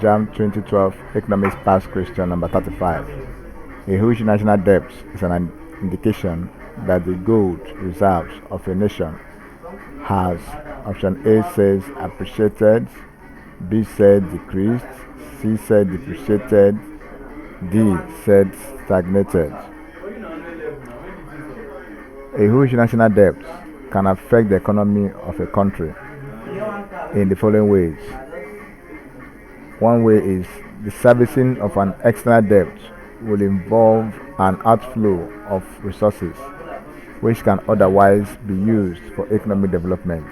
Jamb 2012 Economics Past Question number 35. A huge national debt is an indication that the gold reserves of a nation has option A says appreciated, B said decreased, C said depreciated, D said stagnated. A huge national debt can affect the economy of a country in the following ways. One way is the servicing of an external debt will involve an outflow of resources which can otherwise be used for economic development.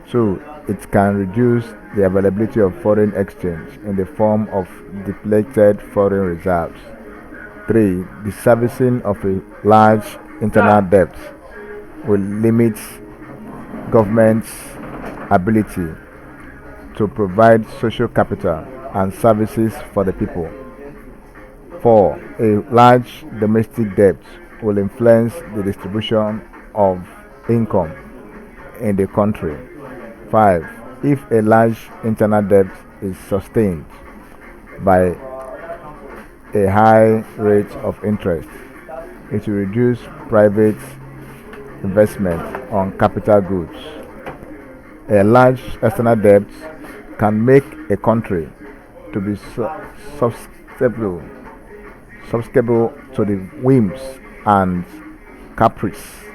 2. It can reduce the availability of foreign exchange in the form of depleted foreign reserves. 3. The servicing of a large internal debt will limit government's ability to provide social capital and services for the people. 4. A large domestic debt will influence the distribution of income in the country. 5. If a large internal debt is sustained by a high rate of interest, it will reduce private investment on capital goods. A large external debt can make a country to be susceptible to the whims and caprice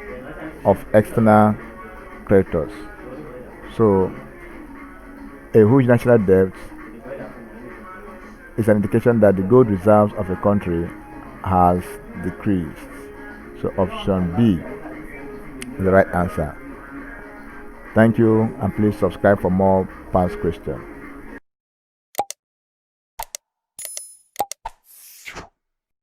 of external creditors. So, a huge national debt is an indication that the gold reserves of a country has decreased. So, option B is the right answer. Thank you, and please subscribe for more past questions.